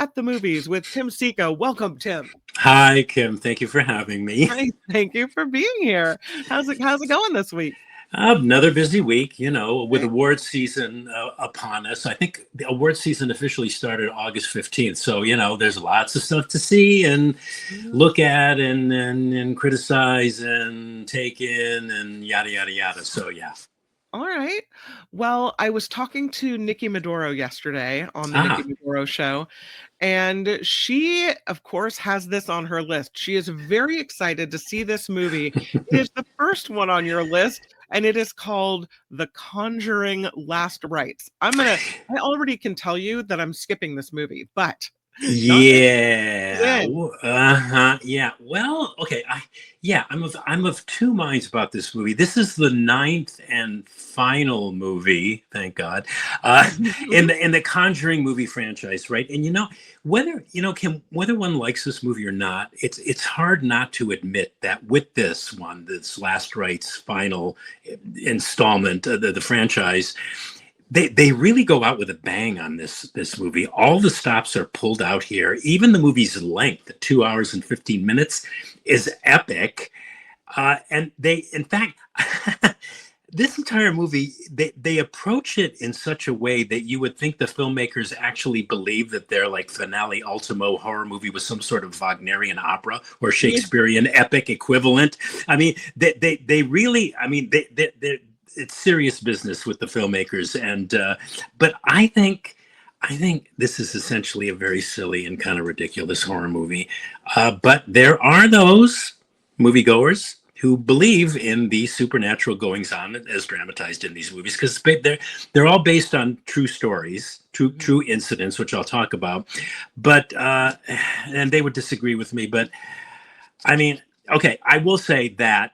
at the Movies with Tim Sika. Welcome, Tim. Hi, Kim. Thank you for having me. Hi, thank you for being here. How's it going this week? Another busy week, with award season upon us. I think the award season officially started August 15th. So, there's lots of stuff to see and look at and criticize and take in and yada, yada, yada. So, yeah. All right. Well, I was talking to Nikki Maduro yesterday on the Nikki Maduro show, and she, of course, has this on her list. She is very excited to see this movie. It is the first one on your list, and it is called The Conjuring Last Rites. I already can tell you that I'm skipping this movie, but yeah. Yeah. Well, okay. I'm of two minds about this movie. This is the 9th and final movie, thank God, in the Conjuring movie franchise, right? And whether Kim, whether one likes this movie or not, it's hard not to admit that with this Last Rites final installment, the franchise. They really go out with a bang on this movie. All the stops are pulled out here. Even the movie's length, 2 hours and 15 minutes, is epic. And they, in fact, this entire movie, they approach it in such a way that you would think the filmmakers actually believe that their finale ultimo horror movie was some sort of Wagnerian opera or Shakespearean epic equivalent. I mean, they really, they're it's serious business with the filmmakers, but I think this is essentially a very silly and kind of ridiculous horror movie. But there are those moviegoers who believe in the supernatural goings on as dramatized in these movies, because they're all based on true stories, true incidents, which I'll talk about. But and they would disagree with me, but okay, I will say that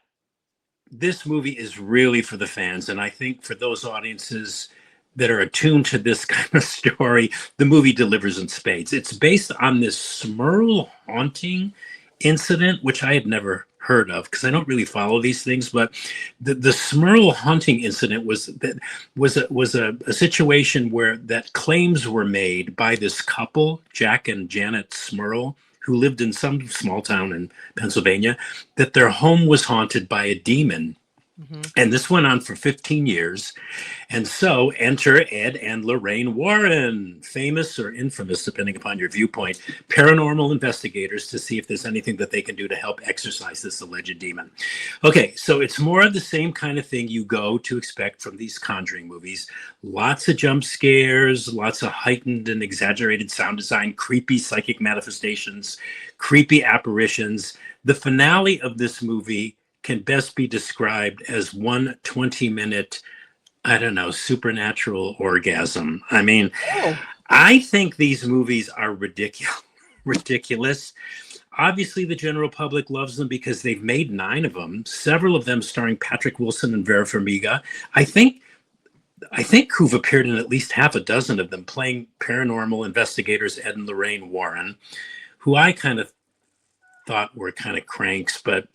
this movie is really for the fans. And I think for those audiences that are attuned to this kind of story, the movie delivers in spades. It's based on this Smurl haunting incident, which I had never heard of because I don't really follow these things. But the Smurl haunting incident was a situation where that claims were made by this couple, Jack and Janet Smurl, who lived in some small town in Pennsylvania, that their home was haunted by a demon. Mm-hmm. And this went on for 15 years. And so enter Ed and Lorraine Warren, famous or infamous, depending upon your viewpoint, paranormal investigators to see if there's anything that they can do to help exorcise this alleged demon. Okay, so it's more of the same kind of thing you go to expect from these Conjuring movies. Lots of jump scares, lots of heightened and exaggerated sound design, creepy psychic manifestations, creepy apparitions. The finale of this movie can best be described as one 20-minute, supernatural orgasm. I think these movies are ridiculous. Obviously, the general public loves them because they've made 9 of them, several of them starring Patrick Wilson and Vera Farmiga. I think who've appeared in at least half a dozen of them, playing paranormal investigators Ed and Lorraine Warren, who I kind of thought were kind of cranks. But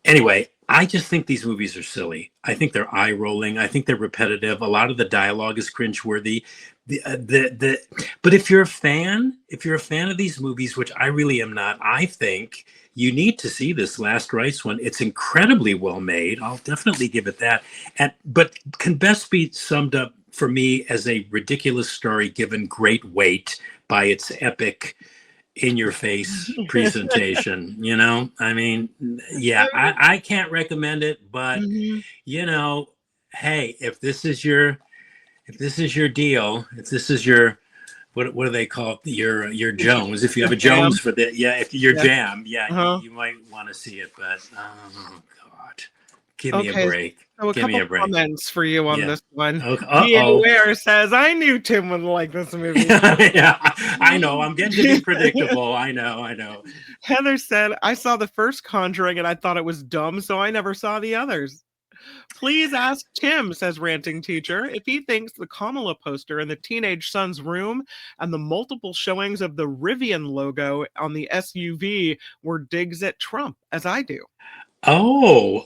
anyway, I just think these movies are silly. I think they're eye-rolling. I think they're repetitive. A lot of the dialogue is cringeworthy. But if you're a fan of these movies, which I really am not, I think you need to see this Last Rites one. It's incredibly well made. I'll definitely give it that. But can best be summed up for me as a ridiculous story given great weight by its epic in-your-face presentation. I can't recommend it, but hey, if this is your deal, if this is your what do they call it? Your Jones, if you have a Jones for that, if your jam, you might want to see it. But oh God, give me a break. So a couple comments for you on this one. Uh-oh. Ware says, I knew Tim would like this movie. Yeah, I know. I'm getting to be predictable. I know. Heather said, I saw the first Conjuring and I thought it was dumb, so I never saw the others. Please ask Tim, says Ranting Teacher, if he thinks the Kamala poster in the teenage son's room and the multiple showings of the Rivian logo on the SUV were digs at Trump, as I do. Oh,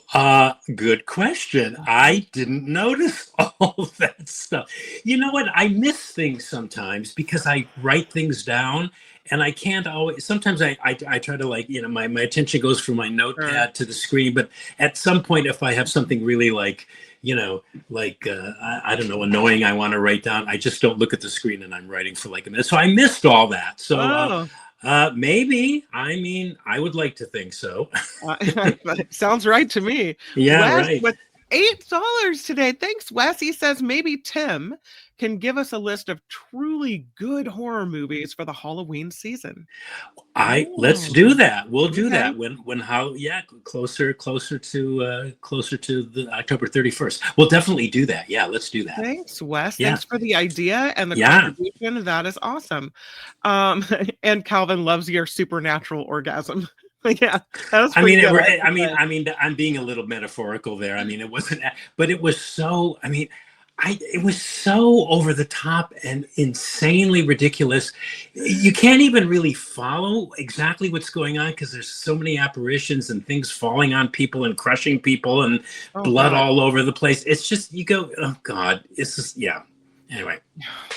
good question. I didn't notice all that stuff. You know what? I miss things sometimes because I write things down and I can't always. Sometimes I try to, like, my attention goes from my Sure. notepad to the screen, but at some point, if I have something really like, I don't know, annoying I want to write down, I just don't look at the screen and I'm writing for like a minute. So I missed all that. So Oh, maybe, I mean, I would like to think so. sounds right to me. Yeah, Wes right. with $8 today. Thanks, Wes. He says maybe Tim can give us a list of truly good horror movies for the Halloween season. Let's Oh, do that. We'll do okay. that when how yeah, closer to the October 31st. We'll definitely do that. Yeah, let's do that. Thanks, Wes. Yeah. Thanks for the idea and the Yeah. contribution. That is awesome. Um, and Calvin loves your supernatural orgasm. Yeah, that was I pretty mean, good. I have to say. I'm being a little metaphorical there. I mean, it wasn't, but it was so. I mean, it was so over the top and insanely ridiculous. You can't even really follow exactly what's going on because there's so many apparitions and things falling on people and crushing people and Oh blood God. all over the place. It's just, you go, oh God, it's just, yeah. Anyway.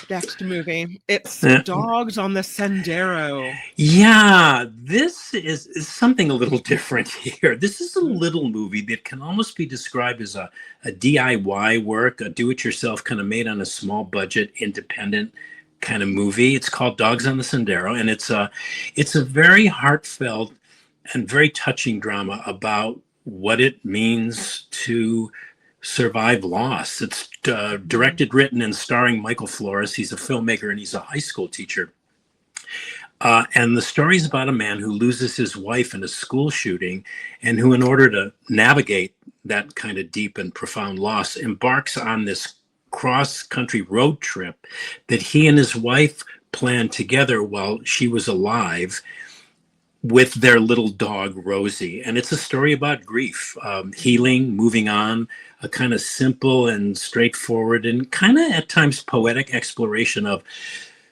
Next movie. It's Uh, Dogs on the Sendero. Yeah, this is something a little different here. This is a little movie that can almost be described as a DIY work, a do-it-yourself kind of made on a small budget, independent kind of movie. It's called Dogs on the Sendero, and it's a very heartfelt and very touching drama about what it means to survive loss. It's directed, written, and starring Michael Flores. He's a filmmaker and he's a high school teacher. And the story is about a man who loses his wife in a school shooting, and who, in order to navigate that kind of deep and profound loss, embarks on this cross-country road trip that he and his wife planned together while she was alive, with their little dog Rosie. And it's a story about grief, healing, moving on, a kind of simple and straightforward and kind of at times poetic exploration of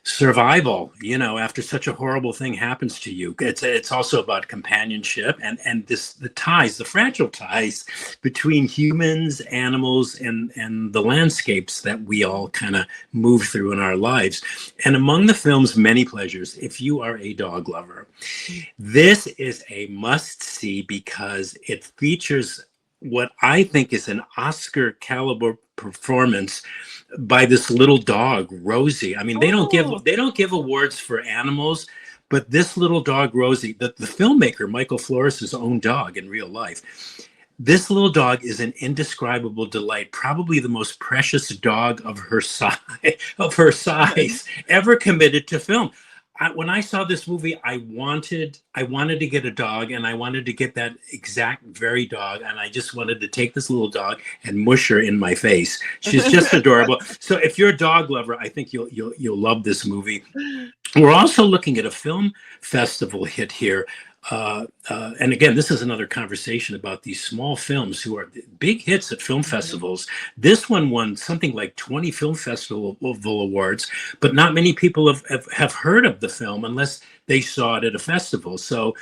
survival, after such a horrible thing happens to you. It's also about companionship and the fragile ties between humans, animals, and the landscapes that we all kind of move through in our lives. And among the film's many pleasures, if you are a dog lover, this is a must see because it features what I think is an Oscar caliber performance by this little dog Rosie. I mean, Oh, they don't give awards for animals, but this little dog Rosie, the filmmaker Michael Flores' own dog in real life, this little dog is an indescribable delight, probably the most precious dog of her size ever committed to film. When I saw this movie, I wanted to get a dog, and I wanted to get that exact very dog, and I just wanted to take this little dog and mush her in my face. She's just adorable. So if you're a dog lover, I think you'll love this movie. We're also looking at a film festival hit here. And again, this is another conversation about these small films who are big hits at film festivals. This one won something like 20 film festival awards, but not many people have heard of the film unless they saw it at a festival. So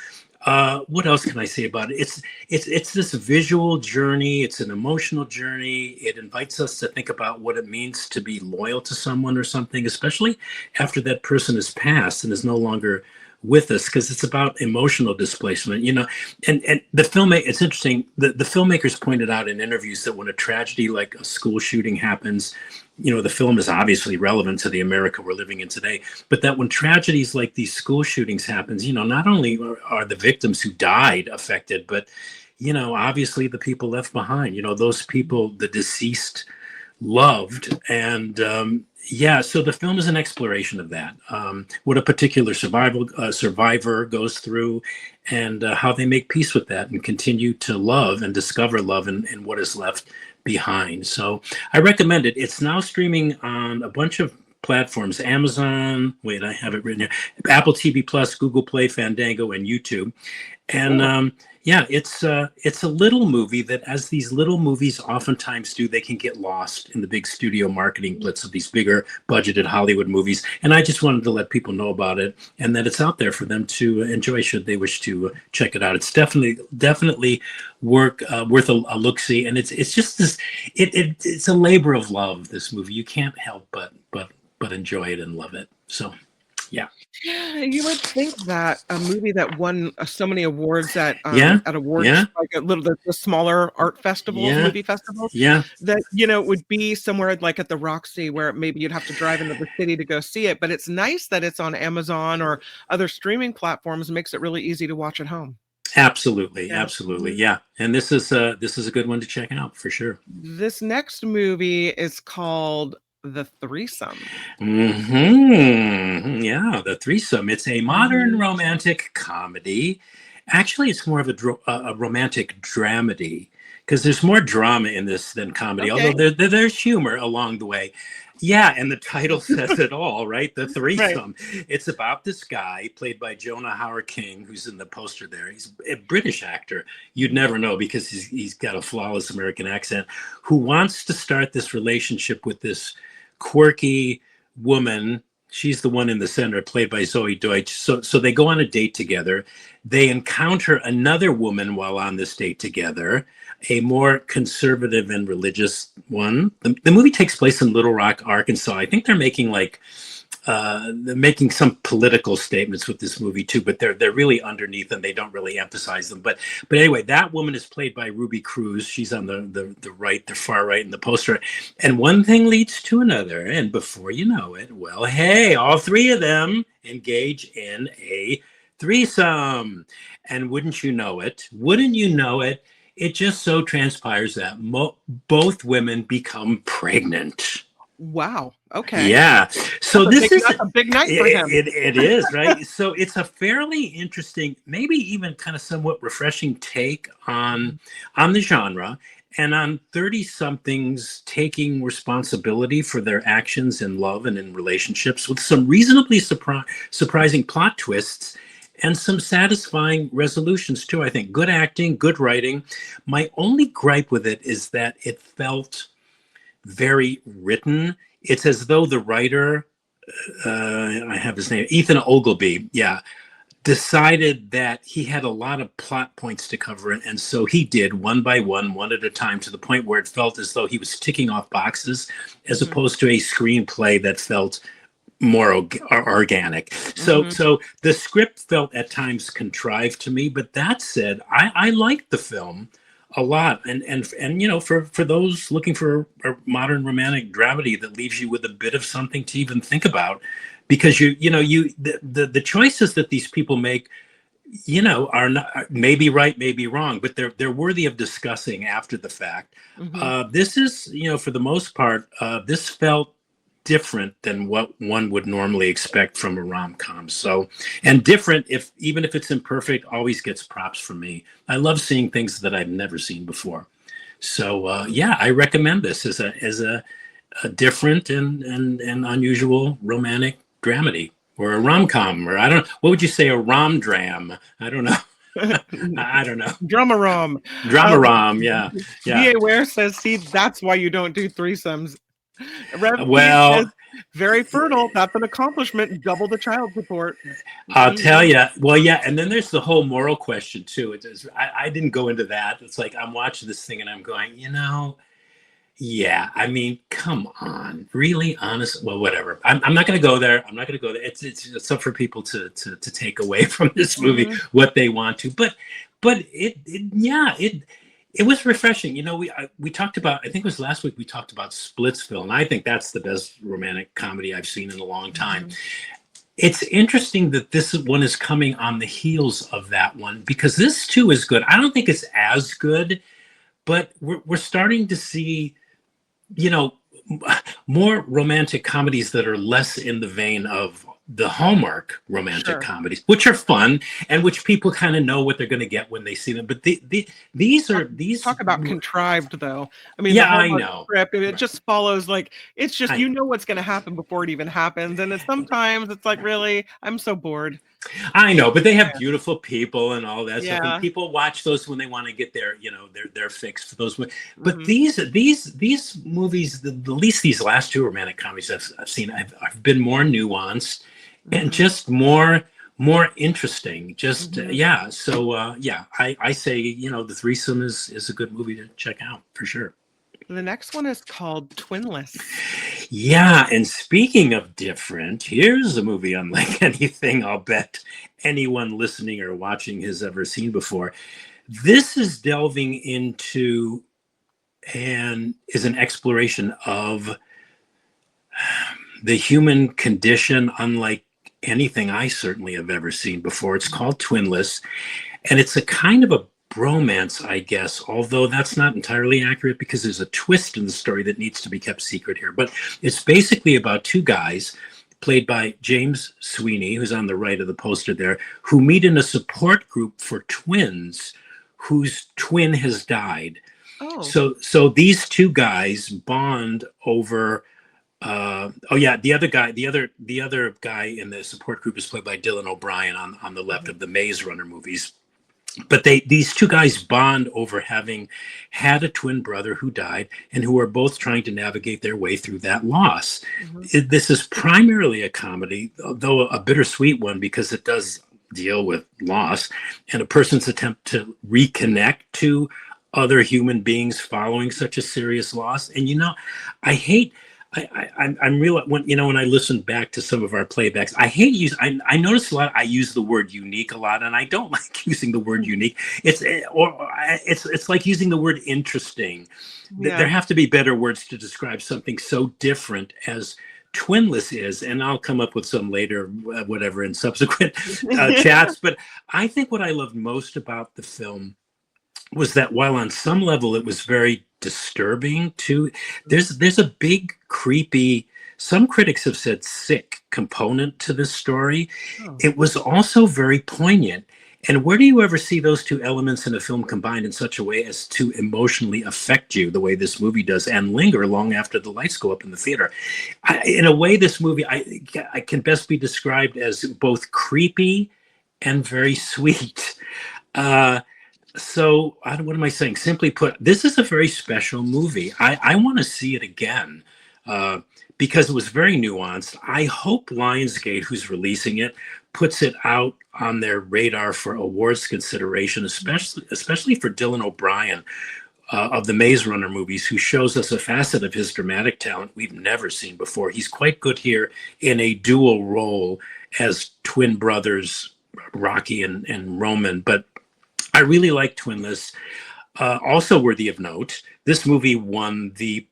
what else can I say about it? It's this visual journey. It's an emotional journey. It invites us to think about what it means to be loyal to someone or something, especially after that person has passed and is no longer with us, because it's about emotional displacement, and the it's interesting, the filmmakers pointed out in interviews that when a tragedy like a school shooting happens, the film is obviously relevant to the America we're living in today, but that when tragedies like these school shootings happens, not only are the victims who died affected, but obviously the people left behind, those people the deceased loved. And so the film is an exploration of that, what a particular survivor goes through, and how they make peace with that and continue to love and discover love in what is left behind. So I recommend it. It's now streaming on a bunch of platforms: Amazon, wait, I have it written here, Apple TV Plus, Google Play, Fandango, and YouTube. And it's a little movie that, as these little movies oftentimes do, they can get lost in the big studio marketing blitz of these bigger budgeted Hollywood movies. And I just wanted to let people know about it, and that it's out there for them to enjoy should they wish to check it out. It's definitely worth a look-see, and it's just this. It's a labor of love. This movie, you can't help but enjoy it and love it. So, yeah. You would think that a movie that won so many awards Yeah, at awards yeah, like a little the smaller art festivals, yeah, movie festivals, yeah. that would be somewhere like at the Roxy where maybe you'd have to drive into the city to go see it. But it's nice that it's on Amazon or other streaming platforms. Makes it really easy to watch at home. Absolutely, Yeah. absolutely, Mhm. yeah. And this is a good one to check out for sure. This next movie is called The Threesome. Yeah, the threesome. It's a modern Mhm. romantic comedy. Actually, it's more of a romantic dramedy because there's more drama in this than comedy. Okay. Although there's humor along the way. Yeah, and the title says it all, right? The Right. threesome. It's about this guy played by Jonah Howard King, who's in the poster there. He's a British actor. You'd never know because he's got a flawless American accent. Who wants to start this relationship with this quirky woman. She's the one in the center, played by Zoe Deutsch. So they go on a date together. They encounter another woman while on this date together, a more conservative and religious one. The movie takes place in Little Rock, Arkansas. I think they're making some political statements with this movie too, but they're really underneath and they don't really emphasize them. But anyway, that woman is played by Ruby Cruz. She's on the right, the far right in the poster. And one thing leads to another, and before you know it, well, hey, all three of them engage in a threesome. And wouldn't you know it, it just so transpires that both women become pregnant. Wow. Okay. Yeah. So this is That's a big night for him. it is, right? So it's a fairly interesting, maybe even kind of somewhat refreshing take on the genre and on 30 somethings taking responsibility for their actions in love and in relationships with some reasonably surprising plot twists and some satisfying resolutions too. I think good acting, good writing. My only gripe with it is that it felt very written. It's as though the writer, I have his name, Ethan Ogilvy, yeah, decided that he had a lot of plot points to cover, and so he did one by one at a time, to the point where it felt as though he was ticking off boxes, as Mhm. opposed to a screenplay that felt more organic. So Mhm. the script felt at times contrived to me, but that said, I liked the film a lot, and for those looking for a modern romantic dramedy that leaves you with a bit of something to even think about, because the choices that these people make, are not, maybe right, maybe wrong, but they're worthy of discussing after the fact. Mhm. This is, for the most part, this felt different than what one would normally expect from a rom-com. So, and different, if even if it's imperfect, always gets props from me. I love seeing things that I've never seen before. So yeah, I recommend this as a different and unusual romantic dramedy, or a rom-com, or I don't know, what would you say, a rom-dram? I don't know. I don't know. Drama-rom. Drama Um, rom, yeah. Yeah. B.A. Ware says, "See, that's why you don't do threesomes." Rev P says, Well, "Very fertile. That's an accomplishment. Double the child support." I'll tell Mhm. you. Well, yeah, and then there's the whole moral question too. It is, I didn't go into that. It's like I'm watching this thing and I'm going, yeah. I mean, come on, really, honest. Well, whatever. I'm not going to go there. I'm not going to go there. It's up for people to take away from this movie Mhm. what they want to. But it was refreshing. We talked about. I think it was last week we talked about Splitsville, and I think that's the best romantic comedy I've seen in a long time. Mhm. It's interesting that this one is coming on the heels of that one, because this too is good. I don't think it's as good, but we're starting to see, you know, more romantic comedies that are less in the vein of the Hallmark romantic Sure. comedies, which are fun and which people kind of know what they're going to get when they see them. But these Talk are these. talk about contrived, though. I mean, the Yeah, I Hallmark know. script, it Right. just follows, like it's just I what's gonna happen before it even happens, and sometimes it's like, "Really? I'm so bored." I know, but they have beautiful people and all that stuff, and Yeah. people watch those when they want to get their fix for those. But Mhm. these movies, the least these last two romantic comedies I've seen, I've been more nuanced and Mhm. just more interesting. Just Mhm. yeah. So yeah, I say the Threesome is a good movie to check out for sure. The next one is called Twinless. Yeah, and speaking of different, here's a movie unlike anything I'll bet anyone listening or watching has ever seen before. This is delving into and is an exploration of the human condition unlike anything I certainly have ever seen before. It's called Twinless, and it's a kind of a bromance, I guess, although that's not entirely accurate because there's a twist in the story that needs to be kept secret here. But it's basically about two guys played by James Sweeney, who's on the right of the poster there, who meet in a support group for twins whose twin has died. Oh. So these two guys bond over the other guy in the support group is played by Dylan O'Brien on the left of the Maze Runner movies. But these two guys bond over having had a twin brother who died and who are both trying to navigate their way through that loss. This is primarily a comedy, though a bittersweet one because it does deal with loss and a person's attempt to reconnect to other human beings following such a serious loss. And I'm real when I listen back to some of our playbacks. I notice a lot. I use the word unique a lot, and I don't like using the word unique. It's like using the word interesting. Yeah. There have to be better words to describe something so different as Twinless is, and I'll come up with some later, whatever, in subsequent chats. But I think what I loved most about the film was that while on some level it was very disturbing too, there's a big creepy, some critics have said sick component to this story. It was also very poignant. And where do you ever see those two elements in a film combined in such a way as to emotionally affect you the way this movie does and linger long after the lights go up in the theater? In a way, this movie I can best be described as both creepy and very sweet. So what am I saying? Simply put, this is a very special movie. I want to see it again because it was very nuanced. I hope Lionsgate, who's releasing it, puts it out on their radar for awards consideration, especially for Dylan O'Brien of the Maze Runner movies, who shows us a facet of his dramatic talent we've never seen before. He's quite good here in a dual role as twin brothers, Rocky and Roman, but I really like Twinless. Also worthy of note, this movie won the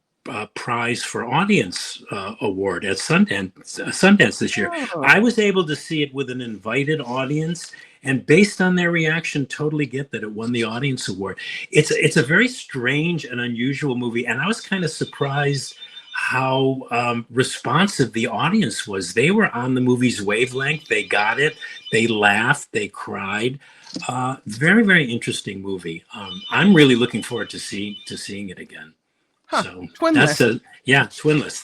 prize for audience award at Sundance this year. I was able to see it with an invited audience, and based on their reaction, totally get that it won the audience award. It's a very strange and unusual movie, and I was kind of surprised how responsive the audience was. They were on the movie's wavelength. They got it. They laughed. They cried. Very, very interesting movie. I'm really looking forward to seeing it again. So Twinless. Twinless.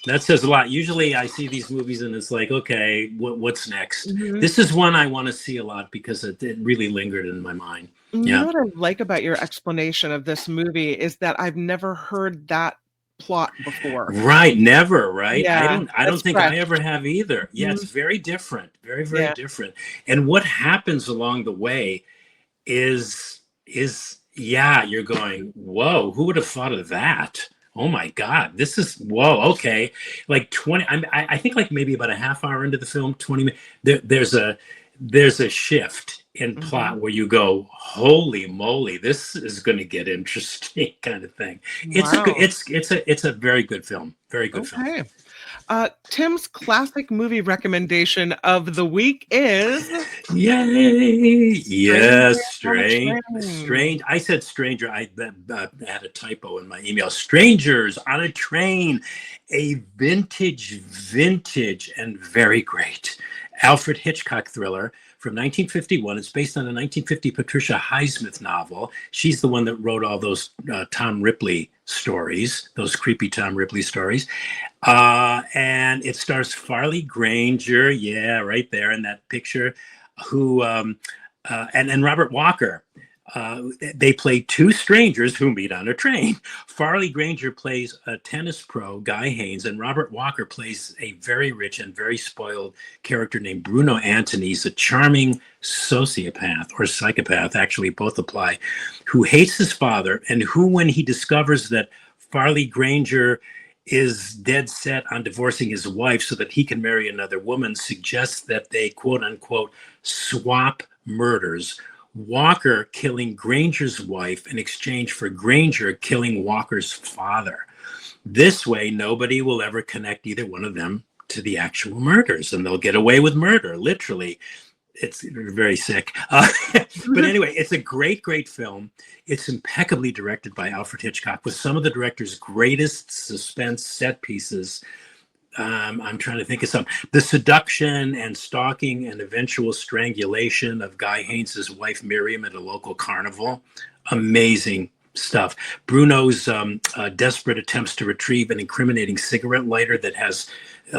That says a lot. Usually I see these movies and it's like, okay, what's next? This is one I want to see a lot because it really lingered in my mind. You know what I like about your explanation of this movie is that I've never heard that plot before. Right, never, right? Yeah, I don't think I ever have either. Yeah, it's very different. Very, very different. And what happens along the way is you're going, whoa, who would have thought of that? Oh my God, this is okay. Like 20, I think like maybe about a half hour into the film, 20 minutes, there's a shift in plot where you go, holy moly, this is going to get interesting, kind of thing. It's a very good film. Very good film. Tim's classic movie recommendation of the week is Strange. I said Stranger. I had a typo in my email. Strangers on a Train, a vintage and very great Alfred Hitchcock thriller from 1951. It's based on a 1950 Patricia Highsmith novel. She's the one that wrote all those Tom Ripley stories, those creepy Tom Ripley stories. And it stars Farley Granger, right there in that picture, who and Robert Walker. They play two strangers who meet on a train. Farley Granger plays a tennis pro, Guy Haynes, and Robert Walker plays a very rich and very spoiled character named Bruno Antony. He's a charming sociopath or psychopath, actually both apply, who hates his father, and who, when he discovers that Farley Granger is dead set on divorcing his wife so that he can marry another woman, suggests that they, quote unquote, swap murders, Walker killing Granger's wife in exchange for Granger killing Walker's father. This way, nobody will ever connect either one of them to the actual murders, and they'll get away with murder, literally. It's very sick. But anyway, it's a great, great film. It's impeccably directed by Alfred Hitchcock with some of the director's greatest suspense set pieces. I'm trying to think of some. The seduction and stalking and eventual strangulation of Guy Haynes' wife Miriam at a local carnival. Amazing stuff. Bruno's desperate attempts to retrieve an incriminating cigarette lighter that has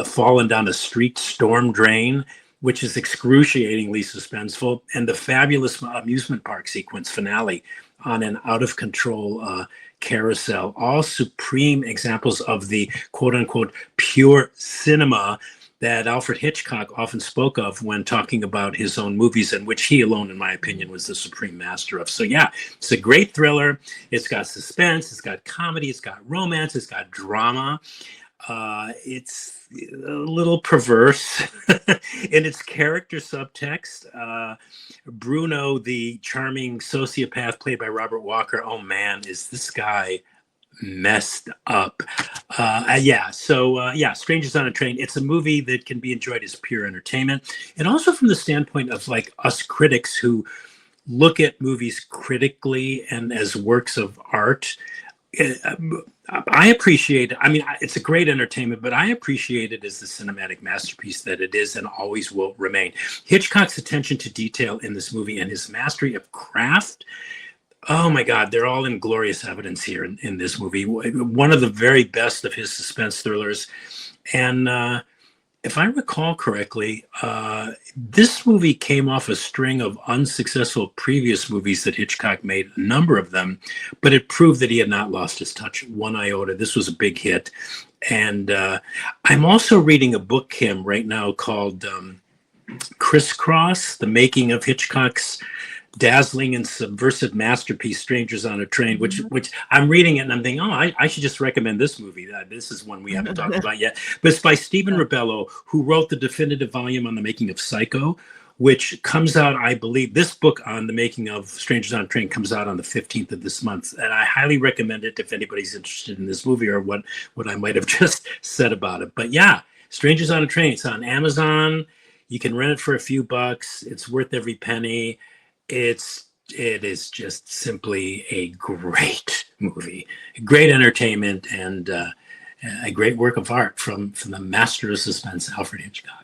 fallen down a street storm drain, which is excruciatingly suspenseful, and the fabulous amusement park sequence finale on an out-of-control carousel, all supreme examples of the quote-unquote pure cinema that Alfred Hitchcock often spoke of when talking about his own movies, and which he alone, in my opinion, was the supreme master of. So yeah, it's a great thriller. It's got suspense, it's got comedy, it's got romance, it's got drama. It's a little perverse in its character subtext. Bruno, the charming sociopath played by Robert Walker, oh man, is this guy messed up. Strangers on a Train. It's a movie that can be enjoyed as pure entertainment, and also from the standpoint of like us critics who look at movies critically and as works of art. I appreciate it. I mean, it's a great entertainment, but I appreciate it as the cinematic masterpiece that it is and always will remain. Hitchcock's attention to detail in this movie and his mastery of craft, oh my God, they're all in glorious evidence here in this movie. One of the very best of his suspense thrillers. And if I recall correctly, this movie came off a string of unsuccessful previous movies that Hitchcock made, a number of them, but it proved that he had not lost his touch one iota. This was a big hit. And I'm also reading a book, Kim, right now called Crisscross, The Making of Hitchcock's dazzling and subversive masterpiece, Strangers on a Train, which I'm reading it and I'm thinking, oh, I should just recommend this movie. This is one we haven't talked about yet. But it's by Stephen Rebello, who wrote the definitive volume on the making of Psycho, which comes out, I believe, this book on the making of Strangers on a Train comes out on the 15th of this month. And I highly recommend it if anybody's interested in this movie or what I might have just said about it. But yeah, Strangers on a Train, it's on Amazon. You can rent it for a few bucks. It's worth every penny. It is just simply a great movie, great entertainment, and a great work of art from the master of suspense, Alfred Hitchcock.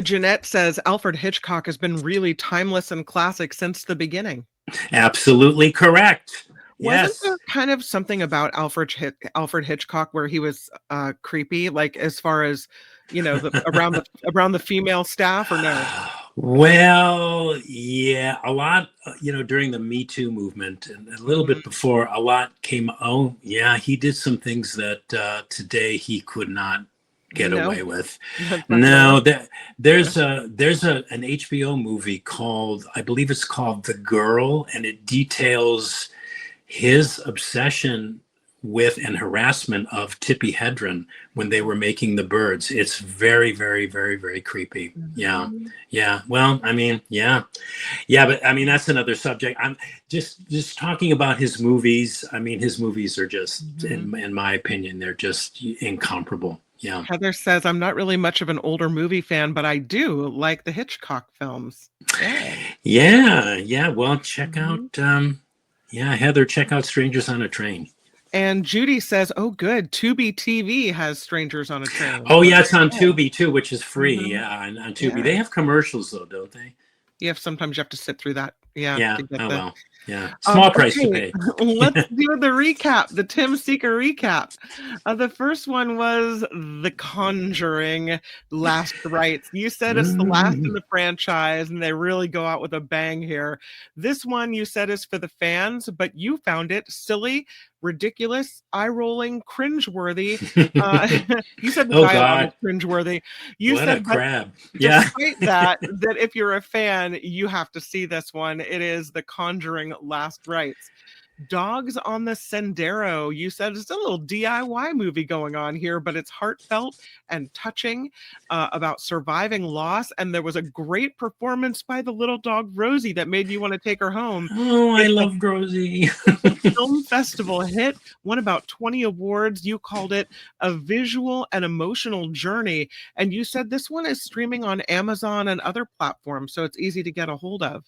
Jeanette says Alfred Hitchcock has been really timeless and classic since the beginning. Absolutely correct. Wasn't there kind of something about Alfred Hitchcock where he was creepy, like as far as around the female staff, or no? Well, yeah, a lot, during the Me Too movement and a little bit before, a lot came. Oh, yeah, he did some things that today he could not get away with. No, there's an HBO movie called, I believe it's called The Girl, and it details his obsession with and harassment of Tippi Hedren when they were making The Birds. It's very, very, very, very creepy. Yeah. Well, I mean, yeah, but I mean, that's another subject. I'm just talking about his movies. I mean, his movies are just, in my opinion, they're just incomparable. Yeah. Heather says, I'm not really much of an older movie fan, but I do like the Hitchcock films. Yeah. Well, check out, Heather, check out Strangers on a Train. And Judy says, oh, good. Tubi TV has Strangers on a Train. Oh, yeah, it's on Tubi, too, which is free. Yeah, on Tubi. Yeah. They have commercials, though, don't they? Yeah, sometimes you have to sit through that. Yeah. Oh, well. Yeah. Small price to Okay, pay. let's do the recap, the Tim Sika recap. The first one was The Conjuring, Last Rites. You said it's the last in the franchise, and they really go out with a bang here. This one you said is for the fans, but you found it silly, ridiculous, eye-rolling, cringeworthy. You said the Oh dialogue was God. cringeworthy. You What a said, but crab. Yeah. despite that, that if you're a fan, you have to see this one. It is The Conjuring Last Rites. Dogs on the Sendero. You said it's a little DIY movie going on here, but it's heartfelt and touching about surviving loss. And there was a great performance by the little dog Rosie that made you want to take her home. Oh, I It's a love Rosie. film festival hit, won about 20 awards. You called it a visual and emotional journey. And you said this one is streaming on Amazon and other platforms, so it's easy to get a hold of.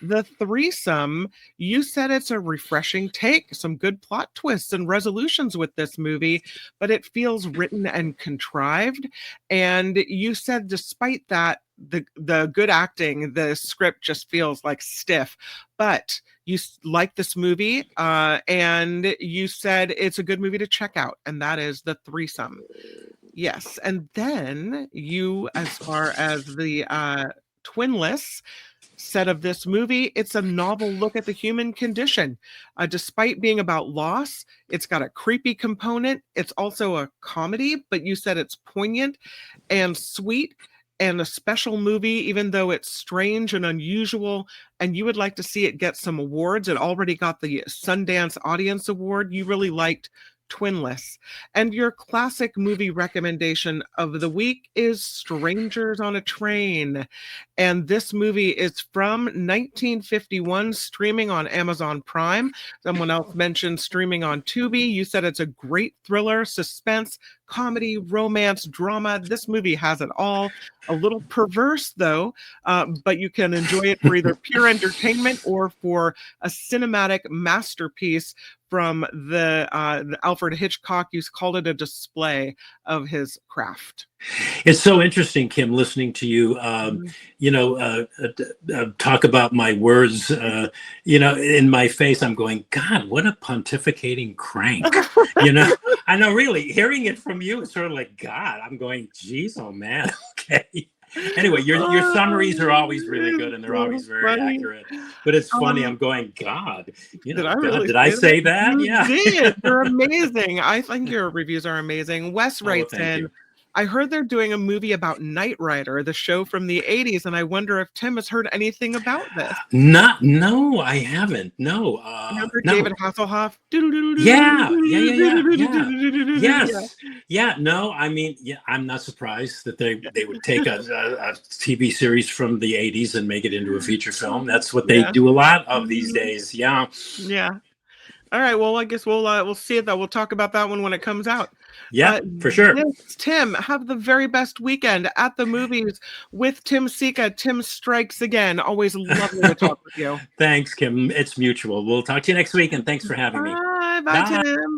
The Threesome, you said it's a refreshing take, some good plot twists and resolutions with this movie, but it feels written and contrived. And you said despite that, the good acting, the script just feels like stiff. But you like this movie, and you said it's a good movie to check out, and that is The Threesome. Yes, and then you, as far as the Twinless, said of this movie, it's a novel look at the human condition. Despite being about loss, it's got a creepy component. It's also a comedy, but you said it's poignant and sweet and a special movie, even though it's strange and unusual. And you would like to see it get some awards. It already got the Sundance Audience Award. You really liked Twinless. And your classic movie recommendation of the week is Strangers on a Train. And this movie is from 1951, streaming on Amazon Prime. Someone else mentioned streaming on Tubi. You said it's a great thriller, suspense, comedy, romance, drama. This movie has it all. A little perverse, though, but you can enjoy it for either pure entertainment or for a cinematic masterpiece from the Alfred Hitchcock. You called it a display of his craft. It's so interesting, Kim, listening to you, talk about my words, in my face. I'm going, God, what a pontificating crank. I know, really, hearing it from you, it's sort of like, God, I'm going, geez, oh man, okay. Anyway, your summaries are always really good and they're always very accurate. But it's funny, I'm going, God, Did I God, really did I say that? You Yeah. did. You're amazing. I think your reviews are amazing. Wes writes thank in, you. I heard they're doing a movie about Knight Rider, the show from the 80s, and I wonder if Tim has heard anything about this. No, I haven't. No. Remember No. David Hasselhoff? Yeah. Yes. Yeah. No, I mean, yeah, I'm not surprised that they would take a TV series from the 80s and make it into a feature film. That's what they do a lot of these days. Yeah. Yeah. All right. Well, I guess we'll see it. We'll talk about that one when it comes out. Yeah, for sure. Yes, Tim, have the very best weekend at the movies with Tim Sika. Tim strikes again. Always lovely to talk with you. Thanks, Kim. It's mutual. We'll talk to you next week, and thanks for having me. Bye, Tim.